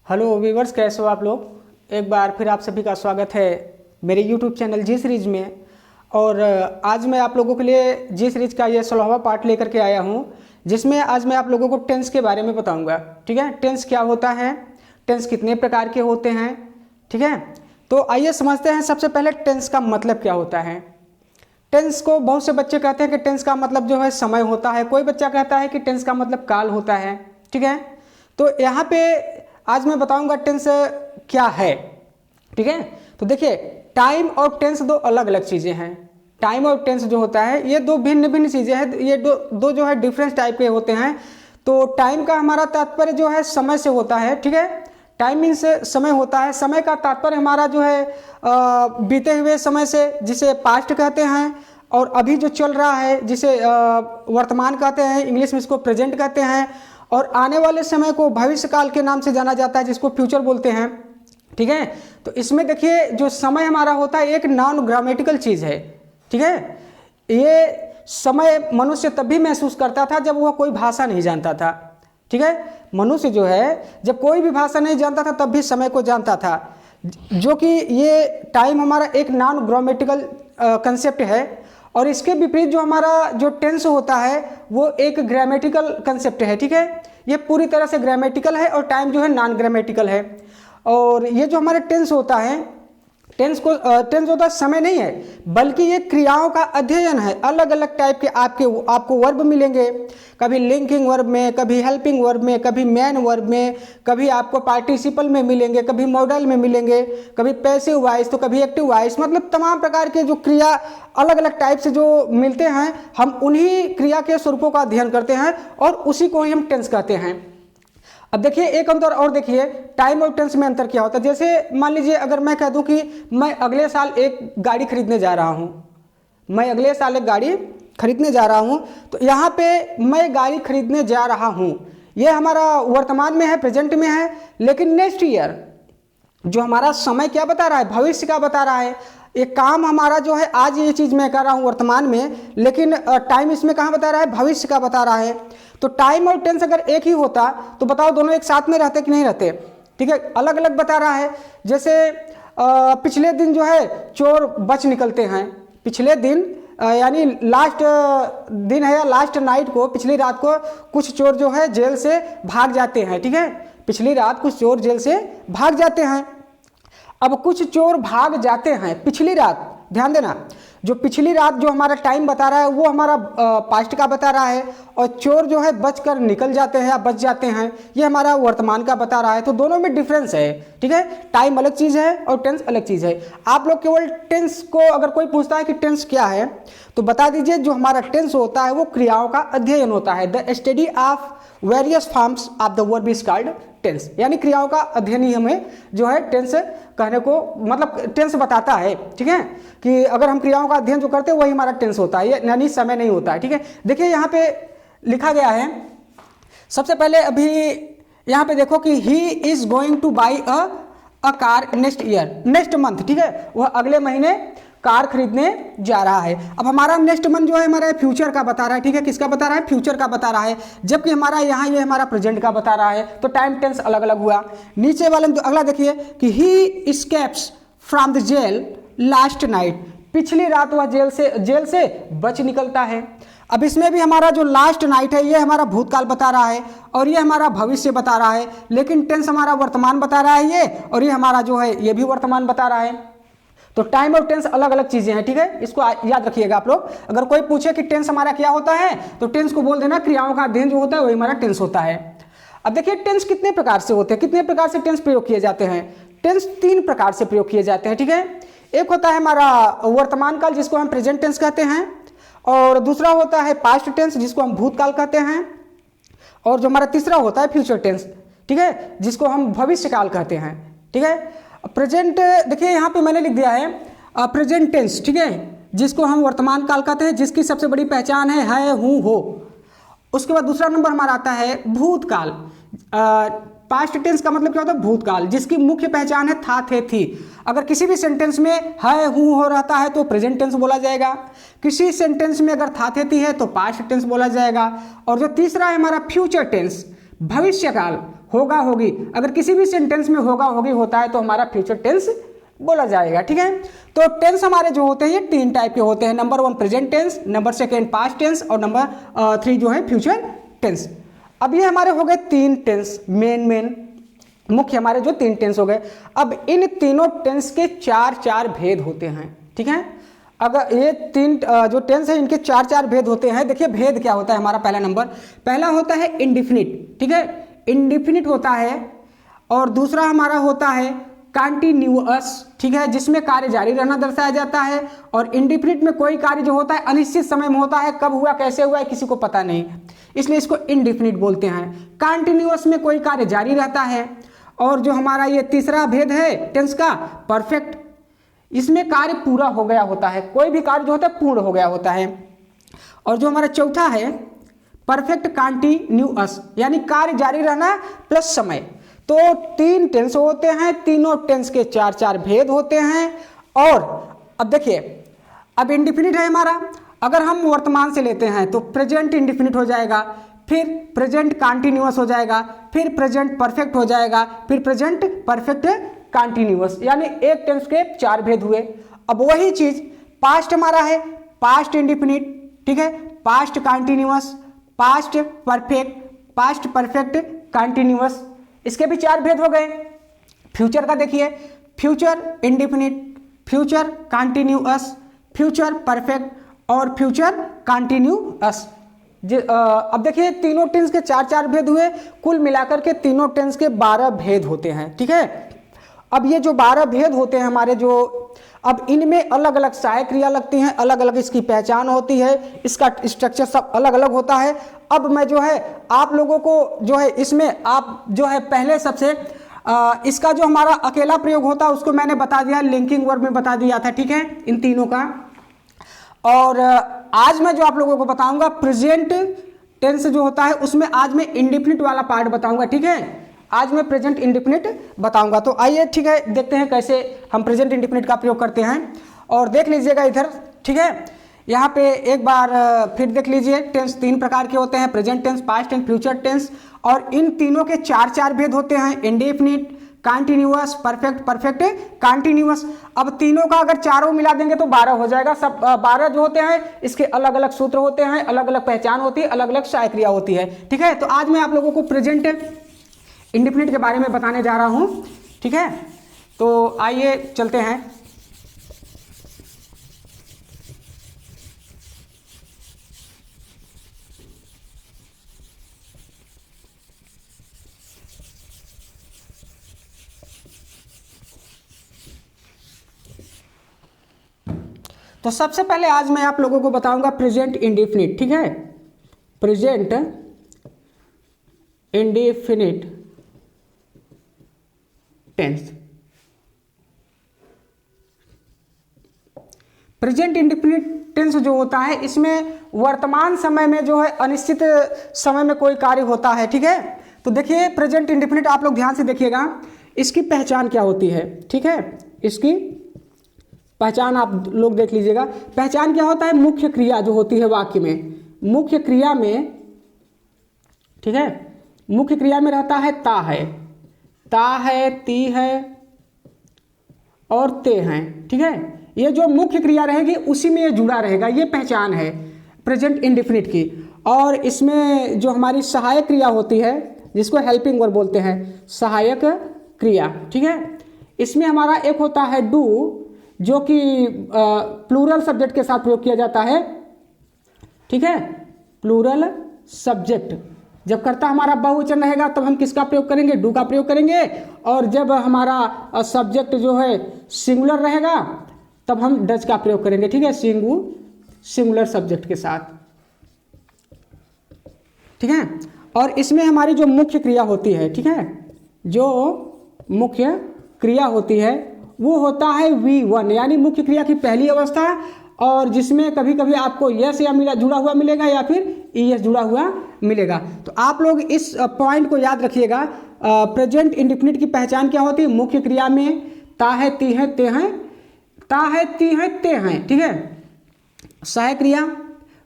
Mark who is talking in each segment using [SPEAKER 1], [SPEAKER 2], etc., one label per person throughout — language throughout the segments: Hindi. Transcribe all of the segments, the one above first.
[SPEAKER 1] हेलो वीवर्स, कैसे हो आप लोग। एक बार फिर आप सभी का स्वागत है मेरे यूट्यूब चैनल जी सीरीज में। और आज मैं आप लोगों के लिए जी सीरीज का ये 16वां पार्ट लेकर के आया हूँ, जिसमें आज मैं आप लोगों को टेंस के बारे में बताऊँगा। ठीक है, टेंस क्या होता है, टेंस कितने प्रकार के होते हैं। ठीक है, तो आइए समझते हैं सबसे पहले टेंस का मतलब क्या होता है। टेंस को बहुत से बच्चे कहते हैं कि टेंस का मतलब जो है समय होता है, कोई बच्चा कहता है कि टेंस का मतलब काल होता है। ठीक है, तो यहाँ पे आज मैं बताऊंगा टेंस क्या है। ठीक है, तो देखिए टाइम और टेंस दो अलग अलग चीज़ें हैं। टाइम और टेंस जो होता है ये दो भिन्न भिन्न चीज़ें हैं, ये दो जो है डिफरेंट टाइप के होते हैं। तो टाइम का हमारा तात्पर्य जो है समय से होता है। ठीक है, टाइम मीन्स समय होता है, समय का तात्पर्य हमारा जो है बीते हुए समय से, जिसे पास्ट कहते हैं, और अभी जो चल रहा है जिसे वर्तमान कहते हैं, इंग्लिश में इसको प्रेजेंट कहते हैं, और आने वाले समय को भविष्य काल के नाम से जाना जाता है, जिसको फ्यूचर बोलते हैं। ठीक है, तो इसमें देखिए जो समय हमारा होता है एक नॉन ग्रामेटिकल चीज़ है। ठीक है, ये समय मनुष्य तब भी महसूस करता था जब वह कोई भाषा नहीं जानता था। ठीक है, मनुष्य जो है जब कोई भी भाषा नहीं जानता था तब भी समय को जानता था, जो कि ये टाइम हमारा एक नॉन ग्रामेटिकल कंसेप्ट है। और इसके विपरीत जो हमारा जो टेंस होता है वो एक ग्रामेटिकल कंसेप्ट है। ठीक है, ये पूरी तरह से ग्रामेटिकल है और टाइम जो है नॉन ग्रामेटिकल है। और ये जो हमारा टेंस होता है, टेंस होता है समय नहीं है, बल्कि ये क्रियाओं का अध्ययन है। अलग अलग टाइप के आपको वर्ब मिलेंगे, कभी लिंकिंग वर्ब में, कभी हेल्पिंग वर्ब में, कभी मैन वर्ब में, कभी आपको पार्टिसिपल में मिलेंगे, कभी मॉडल में मिलेंगे, कभी पैसिव वॉइस तो कभी एक्टिव वॉइस। मतलब तमाम प्रकार के जो क्रिया अलग अलग टाइप से जो मिलते हैं, हम उन्हीं क्रिया के स्वरूपों का अध्ययन करते हैं और उसी को ही हम टेंस कहते हैं। अब देखिए एक अंतर और देखिए, टाइम और टेंस में अंतर क्या होता है। जैसे मान लीजिए अगर मैं कह दूं कि मैं अगले साल एक गाड़ी खरीदने जा रहा हूं, मैं अगले साल एक गाड़ी खरीदने जा रहा हूं, तो यहाँ पे मैं गाड़ी खरीदने जा रहा हूं, ये हमारा वर्तमान में है, प्रेजेंट में है। लेकिन नेक्स्ट ईयर जो हमारा समय क्या बता रहा है, भविष्य का बता रहा है। एक काम हमारा जो है आज ये चीज़ मैं कर रहा हूँ वर्तमान में, लेकिन टाइम इसमें कहाँ बता रहा है, भविष्य का बता रहा है। तो टाइम और टेंस अगर एक ही होता तो बताओ दोनों एक साथ में रहते कि नहीं रहते। ठीक है, अलग अलग बता रहा है। जैसे पिछले दिन जो है चोर बच निकलते हैं, पिछले दिन यानी लास्ट दिन है या लास्ट नाइट को, पिछली रात को कुछ चोर जो है जेल से भाग जाते हैं। ठीक है, पिछली रात कुछ चोर जेल से भाग जाते हैं। अब कुछ चोर भाग जाते हैं पिछली रात, ध्यान देना, जो पिछली रात जो हमारा टाइम बता रहा है वो हमारा पास्ट का बता रहा है, और चोर जो है बचकर निकल जाते हैं या बच जाते हैं, ये हमारा वर्तमान का बता रहा है। तो दोनों में डिफरेंस है। ठीक है, टाइम अलग चीज़ है और टेंस अलग चीज़ है। आप लोग केवल टेंस को, अगर कोई पूछता है कि टेंस क्या है तो बता दीजिए जो हमारा टेंस होता है वो क्रियाओं का अध्ययन होता है। The study of various forms of the verb is called tense, यानी क्रियाओं का अध्ययन ही हमें जो है टेंस कहने को, मतलब टेंस बताता है। ठीक है, कि अगर हम क्रियाओं का अध्ययन जो करते हैं वही हमारा टेंस होता है, यानी समय नहीं होता है। ठीक है, देखिए यहाँ पे लिखा गया है, सबसे पहले अभी यहाँ पे देखो कि he is going two by a car next year, next month. ठीक है, वह अगले महीने कार खरीदने जा रहा है। अब हमारा नेक्स्ट मंथ जो है हमारा फ्यूचर का बता रहा है। ठीक है, किसका बता रहा है, फ्यूचर का बता रहा है, जबकि हमारा यहाँ ये हमारा प्रेजेंट का बता रहा है। तो टाइम टेंस अलग अलग हुआ। नीचे वाले में तो अगला देखिए कि he escapes from the jail last night, पिछली रात वह जेल से बच निकलता है। अब इसमें भी हमारा जो लास्ट नाइट है ये हमारा भूतकाल बता रहा है और ये हमारा भविष्य बता रहा है, लेकिन टेंस हमारा वर्तमान बता रहा है ये, और ये हमारा जो है ये भी वर्तमान बता रहा है। तो टाइम और टेंस अलग अलग चीजें हैं। ठीक है, इसको याद रखिएगा आप लोग। अगर कोई पूछे कि टेंस हमारा क्या होता है तो टेंस को बोल देना क्रियाओं का अध्ययन जो होता है वही हमारा टेंस होता है। अब देखिए टेंस कितने प्रकार से होते हैं, कितने प्रकार से टेंस प्रयोग किए जाते हैं। टेंस 3 प्रकार से प्रयोग किए जाते हैं। ठीक है, एक होता है हमारा वर्तमान काल जिसको हम प्रेजेंट टेंस कहते हैं, और दूसरा होता है पास्ट टेंस जिसको हम भूतकाल कहते हैं, और जो हमारा तीसरा होता है फ्यूचर टेंस। ठीक है, जिसको हम भविष्य काल कहते हैं। ठीक है, प्रेजेंट देखिए यहाँ पे मैंने लिख दिया है प्रेजेंट टेंस। ठीक है, जिसको हम वर्तमान काल कहते हैं, जिसकी सबसे बड़ी पहचान है हूँ हो। उसके बाद दूसरा नंबर हमारा आता है भूतकाल। पास्ट टेंस का मतलब क्या होता है, भूतकाल, जिसकी मुख्य पहचान है था, थे, थी। अगर किसी भी सेंटेंस में है हूँ हो रहता है तो प्रेजेंट टेंस बोला जाएगा। किसी सेंटेंस में अगर था, थे, थी है तो पास्ट टेंस बोला जाएगा। और जो तीसरा है हमारा फ्यूचर टेंस, भविष्य काल, होगा होगी, अगर किसी भी सेंटेंस में होगा होगी होता है तो हमारा फ्यूचर टेंस बोला जाएगा। ठीक है, तो टेंस हमारे जो होते हैं ये 3 टाइप के होते हैं। Number 1 present tense, number 2 past tense और नंबर 3 जो है फ्यूचर टेंस। अब ये हमारे हो गए 3 टेंस, मेन मुख्य हमारे जो 3 टेंस हो गए। अब इन तीनों टेंस के 4 भेद होते हैं। ठीक है, अगर ये 3 जो टेंस है इनके 4 भेद होते हैं। देखिए भेद क्या होता है हमारा, पहला होता है इंडिफिनिट। ठीक है, इंडिफिनिट होता है। और दूसरा हमारा होता है कंटिन्यूअस। ठीक है, जिसमें कार्य जारी रहना दर्शाया जाता है। और इंडिफिनिट में कोई कार्य जो होता है अनिश्चित समय में होता है, कब हुआ कैसे हुआ है किसी को पता नहीं, इसलिए इसको इंडिफिनिट बोलते हैं। कंटिन्यूअस में कोई कार्य जारी रहता है। और जो हमारा ये तीसरा भेद है टेंस का, परफेक्ट, इसमें कार्य पूरा हो गया होता है, कोई भी कार्य जो होता है पूर्ण हो गया होता है। और जो हमारा चौथा है परफेक्ट कंटिन्यूअस, यानी कार्य जारी रहना प्लस समय। तो 3 टेंस होते हैं, तीनों टेंस के 4 भेद होते हैं। और अब देखिए, अब इंडिफिनिट है हमारा, अगर हम वर्तमान से लेते हैं तो प्रेजेंट इंडिफिनिट हो जाएगा, फिर प्रेजेंट कंटिन्यूअस हो जाएगा, फिर प्रेजेंट परफेक्ट हो जाएगा, फिर प्रेजेंट परफेक्ट कंटिन्यूअस, यानी एक टेंस के 4 भेद हुए। अब वही चीज पास्ट हमारा है, पास्ट इंडिफिनिट। ठीक है, past continuous, past perfect continuous, इसके भी 4 भेद हो गए। फ्यूचर का देखिए, future indefinite, future continuous, future perfect और फ्यूचर कंटिन्यूअस। अब देखिए तीनों टेंस के 4 भेद हुए, कुल मिलाकर के तीनों टेंस के 12 भेद होते हैं। ठीक है, अब ये जो 12 भेद होते हैं हमारे जो, अब इनमें अलग अलग सहायक क्रिया लगती हैं, अलग अलग इसकी पहचान होती है, इसका स्ट्रक्चर सब अलग अलग होता है। अब मैं जो है आप लोगों को जो है इसमें आप जो है पहले सबसे इसका जो हमारा अकेला प्रयोग होता है उसको मैंने बता दिया, लिंकिंग वर्ब में बता दिया था। ठीक है, इन तीनों का। और आज मैं जो आप लोगों को बताऊंगा प्रेजेंट टेंस जो होता है उसमें आज मैं इंडिफिनिट वाला पार्ट बताऊंगा। ठीक है, आज मैं प्रेजेंट इंडिफिनिट बताऊंगा। तो आइए ठीक है देखते हैं कैसे हम प्रेजेंट इंडिफिनिट का प्रयोग करते हैं। और देख लीजिएगा इधर, ठीक है, यहाँ पे एक बार फिर देख लीजिए, टेंस 3 प्रकार के होते हैं, present tense, past tense, future tense. और इन तीनों के 4 भेद होते हैं, इंडिफिनिट, कंटिन्यूअस, परफेक्ट कंटिन्यूअस। अब तीनों का अगर चारों मिला देंगे तो 12 हो जाएगा। सब 12 जो होते हैं इसके अलग अलग सूत्र होते हैं, अलग अलग पहचान होती है, अलग अलग सहायक क्रिया होती है। ठीक है, तो आज मैं आप लोगों को प्रेजेंट इंडिफिनिट के बारे में बताने जा रहा हूं। ठीक है, तो आइए चलते हैं। तो सबसे पहले आज मैं आप लोगों को बताऊंगा प्रेजेंट इंडिफिनिट। ठीक है, present indefinite tense. Present indefinite tense जो होता है इसमें वर्तमान समय में जो है अनिश्चित समय में कोई कार्य होता है। ठीक है, तो देखिए प्रेजेंट इंडिफिनिट आप लोग ध्यान से देखिएगा, इसकी पहचान क्या होती है। ठीक है, इसकी पहचान आप लोग देख लीजिएगा। पहचान क्या होता है, मुख्य क्रिया जो होती है वाक्य में, मुख्य क्रिया में, ठीक है, मुख्य क्रिया में रहता है ता है, ती है और ते हैं। ठीक है, ये जो मुख्य क्रिया रहेगी उसी में ये जुड़ा रहेगा, ये पहचान है प्रेजेंट इंडिफिनिट की। और इसमें जो हमारी सहायक क्रिया होती है जिसको हेल्पिंग वर्ब बोलते हैं, सहायक क्रिया। ठीक है, इसमें हमारा एक होता है डू जो कि प्लूरल सब्जेक्ट के साथ प्रयोग किया जाता है। ठीक है, प्लूरल सब्जेक्ट जब कर्ता हमारा बहुवचन रहेगा तब हम किसका प्रयोग करेंगे, डू का प्रयोग करेंगे। और जब हमारा सब्जेक्ट जो है सिंगुलर रहेगा तब हम डज का प्रयोग करेंगे। ठीक है, सिंगुलर सब्जेक्ट के साथ। ठीक है, और इसमें हमारी जो मुख्य क्रिया होती है, ठीक है, जो मुख्य क्रिया होती है वो होता है V1, यानी मुख्य क्रिया की पहली अवस्था, और जिसमें कभी कभी आपको यस या जुड़ा हुआ मिलेगा या फिर ES जुड़ा हुआ मिलेगा। तो आप लोग इस पॉइंट को याद रखिएगा। प्रेजेंट इंडिफिनिट की पहचान क्या होती है, मुख्य क्रिया में ता है, ती है, ते हैं, ता है, ती है, ते हैं। ठीक है, सहायक क्रिया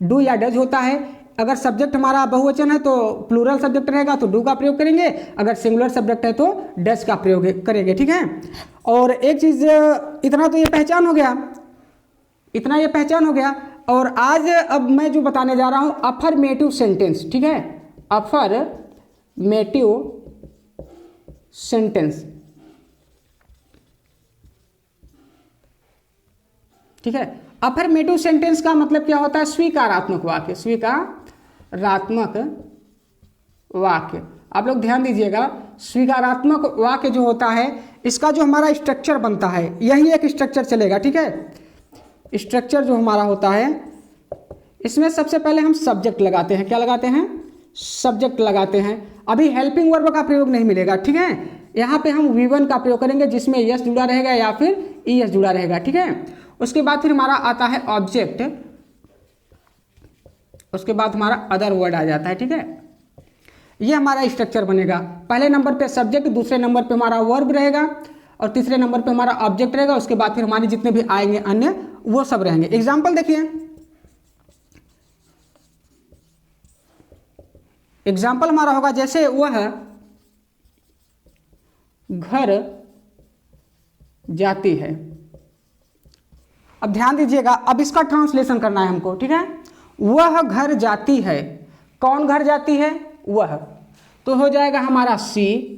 [SPEAKER 1] डू या डज होता है, अगर सब्जेक्ट हमारा बहुवचन है तो प्लूरल सब्जेक्ट रहेगा तो डू का प्रयोग करेंगे, अगर सिंगुलर सब्जेक्ट है तो डज का प्रयोग करेंगे, ठीक है। और एक चीज, इतना तो ये पहचान हो गया, इतना ये पहचान हो गया। और आज अब मैं जो बताने जा रहा हूं अफर्मेटिव सेंटेंस, ठीक है, अफर्मेटिव सेंटेंस, ठीक है। अफर्मेटिव सेंटेंस का मतलब क्या होता है? स्वीकारात्मक वाक्य, स्वीकारात्मक वाक्य। आप लोग ध्यान दीजिएगा, स्वीकारात्मक वाक्य जो होता है इसका जो हमारा स्ट्रक्चर बनता है, यही एक स्ट्रक्चर चलेगा, ठीक है। स्ट्रक्चर जो हमारा होता है इसमें सबसे पहले हम सब्जेक्ट लगाते हैं। क्या लगाते हैं? सब्जेक्ट लगाते हैं। अभी हेल्पिंग वर्ब का प्रयोग नहीं मिलेगा, ठीक है। यहाँ पे हम V1 का प्रयोग करेंगे जिसमें यस जुड़ा रहेगा या फिर ईएस जुड़ा रहेगा, ठीक है। उसके बाद फिर हमारा आता है ऑब्जेक्ट, उसके बाद हमारा अदर वर्ड आ जाता है, ठीक है। ये हमारा स्ट्रक्चर बनेगा। पहले नंबर पे सब्जेक्ट, दूसरे नंबर पे हमारा वर्ब रहेगा और तीसरे नंबर पे हमारा ऑब्जेक्ट रहेगा। उसके बाद फिर हमारे जितने भी आएंगे अन्य वो सब रहेंगे। एग्जाम्पल देखिए, एग्जाम्पल हमारा होगा जैसे वह घर जाती है। अब ध्यान दीजिएगा, अब इसका ट्रांसलेशन करना है हमको, ठीक है। वह घर जाती है, कौन घर जाती है? वह, तो हो जाएगा हमारा सी,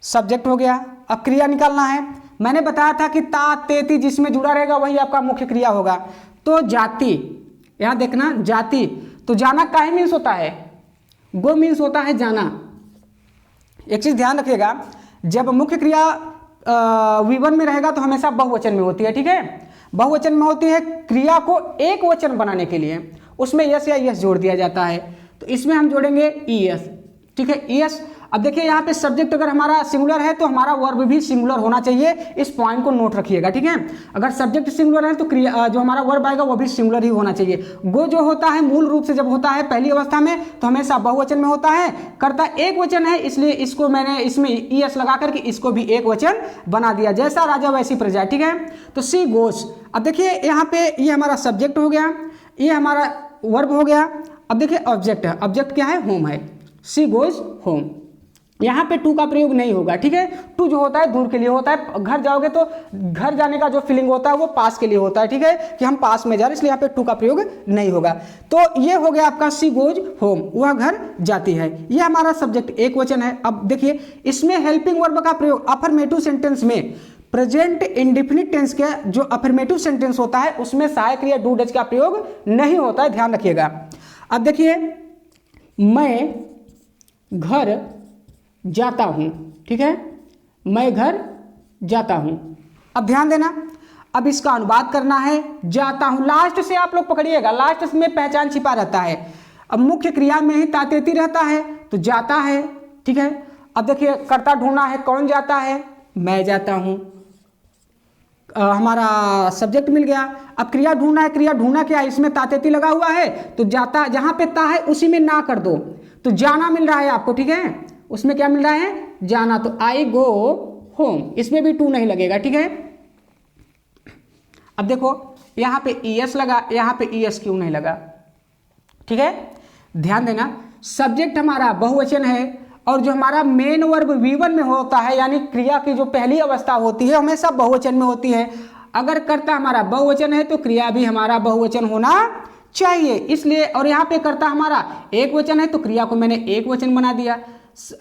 [SPEAKER 1] सब्जेक्ट हो गया। अब क्रिया निकालना है। मैंने बताया था कि ता तेती जिसमें जुड़ा रहेगा वही आपका मुख्य क्रिया होगा। तो जाती, यहां देखना, जाती, तो जाना काहे मीन्स होता है? गो मीन्स होता है जाना। एक चीज ध्यान रखिएगा, जब मुख्य क्रिया V1 में रहेगा तो हमेशा बहुवचन में होती है, ठीक है। बहुवचन में होती है, क्रिया को एक वचन बनाने के लिए उसमें यस या यस जोड़ दिया जाता है। तो इसमें हम जोड़ेंगे ईएस, ठीक है, ईएस। अब देखिए यहाँ पे सब्जेक्ट अगर हमारा सिंगुलर है तो हमारा वर्ब भी सिंगुलर होना चाहिए, इस पॉइंट को नोट रखिएगा, ठीक है। अगर सब्जेक्ट सिंगुलर है तो क्रिया जो हमारा वर्ब आएगा वो भी सिंगुलर ही होना चाहिए। गो जो होता है मूल रूप से जब होता है पहली अवस्था में तो हमेशा बहुवचन में होता है, कर्ता एक वचन है, इसलिए इसको मैंने इसमें ईएस लगा करके इसको भी एक वचन बना दिया, जैसा राजा वैसी प्रजा, ठीक है। तो सी गोस, अब देखिए यहाँ पे ये हमारा सब्जेक्ट हो गया, ये हमारा वर्ब हो गया। अब देखिए ऑब्जेक्ट है, ऑब्जेक्ट क्या है? होम है, सी गोज होम। यहाँ पे टू का प्रयोग नहीं होगा, ठीक है। टू जो होता है दूर के लिए होता है, घर जाओगे तो घर जाने का जो फीलिंग होता है वो पास के लिए होता है, ठीक है, कि हम पास में जा रहे, इसलिए यहाँ पे टू का प्रयोग नहीं होगा। तो ये हो गया आपका सी गोज होम, वह घर जाती है। ये हमारा सब्जेक्ट एक वचन है। अब देखिए इसमें हेल्पिंग वर्ब का प्रयोग अफर्मेटिव सेंटेंस में प्रेजेंट इंडेफिनिट टेंस के जो अफर्मेटिव सेंटेंस होता है उसमें सहायक क्रिया डू डज का प्रयोग नहीं होता है, ध्यान रखिएगा। अब देखिए मैं घर जाता हूं, ठीक है, मैं घर जाता हूं। अब ध्यान देना, अब इसका अनुवाद करना है, जाता हूं। लास्ट से आप लोग पकड़िएगा, लास्ट में पहचान छिपा रहता है। अब मुख्य क्रिया में ही तातेती रहता है तो जाता है, ठीक है। अब देखिए कर्ता ढूंढना है, कौन जाता है? मैं जाता हूं। हमारा सब्जेक्ट मिल गया। अब क्रिया ढूंढना है, क्रिया ढूंढना क्या है? इसमें तातेती लगा हुआ है तो जाता, जहां पे ता है उसी में ना कर दो, तो जाना मिल रहा है आपको, ठीक है। उसमें क्या मिल रहा है? जाना, तो आई गो होम, इसमें भी टू नहीं लगेगा, ठीक है। अब देखो यहां पे ईएस लगा, यहां पे ईएस क्यों नहीं लगा, ठीक है। ध्यान देना, सब्जेक्ट हमारा बहुवचन है और जो हमारा मेन वर्ब V1 में होता है, यानी क्रिया की जो पहली अवस्था होती है हमेशा बहुवचन में होती है। अगर कर्ता हमारा बहुवचन है तो क्रिया भी हमारा बहुवचन होना चाहिए, इसलिए। और यहाँ पे कर्ता हमारा एक वचन है तो क्रिया को मैंने एक वचन बना दिया।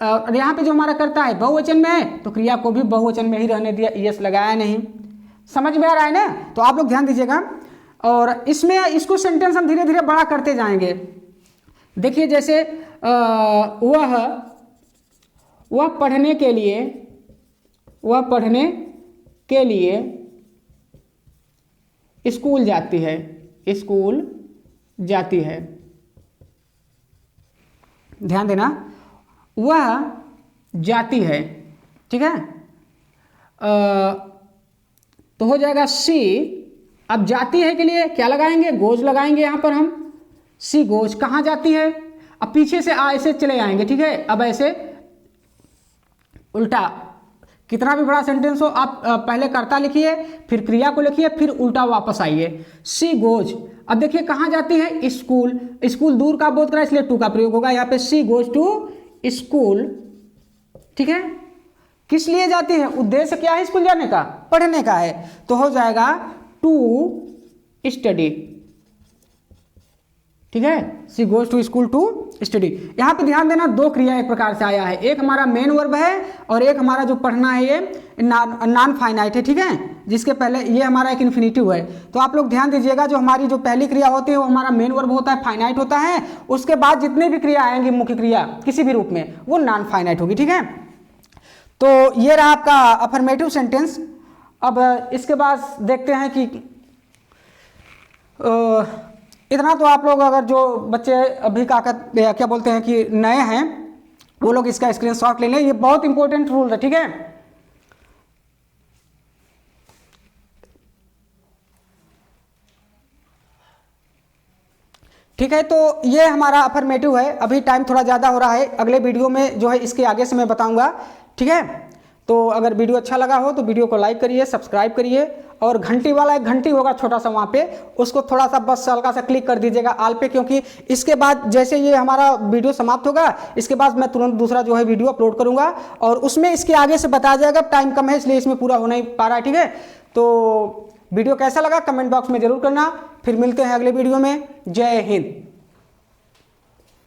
[SPEAKER 1] और यहाँ पे जो हमारा कर्ता है बहुवचन में है तो क्रिया को भी बहुवचन में ही रहने दिया, ईएस लगाया नहीं। समझ में आ रहा है ना? तो आप लोग ध्यान दीजिएगा। और इसमें इसको सेंटेंस हम धीरे धीरे बड़ा करते जाएंगे। देखिए जैसे वह पढ़ने के लिए स्कूल जाती है, स्कूल जाती है। ध्यान देना, वह जाती है, ठीक है। तो हो जाएगा सी। अब जाती है के लिए क्या लगाएंगे? गोज लगाएंगे यहां पर हम, सी गोज। कहां जाती है? अब पीछे से ऐसे चले आएंगे, ठीक है। अब ऐसे उल्टा कितना भी बड़ा सेंटेंस हो आप पहले कर्ता लिखिए, फिर क्रिया को लिखिए, फिर उल्टा वापस आइए। सी गोज, अब देखिए कहाँ जाती है, स्कूल। स्कूल दूर का बोध करा इसलिए टू का प्रयोग होगा यहाँ पे, सी गोज टू स्कूल। ठीक है, किस लिए जाती है, उद्देश्य क्या है स्कूल जाने का, पढ़ने का है, तो हो जाएगा टू स्टडी। ठीक है, she goes to school to study. यहां पे ध्यान देना दो क्रिया एक प्रकार से आया है, एक हमारा मेन वर्ब है और एक हमारा जो पढ़ना है ये नॉन फाइनाइट है। ठीक है, जिसके पहले ये हमारा एक इन्फिनिटिव है। तो आप लोग ध्यान दीजिएगा, जो हमारी जो पहली क्रिया होती है वो हमारा मेन वर्ब होता है, फाइनाइट होता है। उसके बाद जितनी भी क्रिया आएंगी मुख्य क्रिया किसी भी रूप में, वो नॉन फाइनाइट होगी। ठीक है, तो ये रहा आपका अफर्मेटिव सेंटेंस। अब इसके बाद देखते हैं कि इतना तो आप लोग, अगर जो बच्चे अभी क्या बोलते हैं कि नए हैं, वो लोग इसका स्क्रीनशॉट ले लें, ये बहुत इंपॉर्टेंट रूल है। ठीक है, ठीक है, तो ये हमारा अफर्मेटिव है। अभी टाइम थोड़ा ज़्यादा हो रहा है, अगले वीडियो में जो है इसके आगे से मैं बताऊंगा। ठीक है, तो अगर वीडियो अच्छा लगा हो तो वीडियो को लाइक करिए, सब्सक्राइब करिए, और घंटी वाला एक घंटी होगा छोटा सा वहाँ पे, उसको थोड़ा सा बस हल्का सा क्लिक कर दीजिएगा आल पे, क्योंकि इसके बाद जैसे ये हमारा वीडियो समाप्त होगा, इसके बाद मैं तुरंत दूसरा जो है वीडियो अपलोड करूँगा, और उसमें इसके आगे से बताया जाएगा। टाइम कम है इसलिए इसमें पूरा हो नहीं पा रहा है। ठीक है, तो वीडियो कैसा लगा कमेंट बॉक्स में जरूर करना। फिर मिलते हैं अगले वीडियो में। जय हिंद।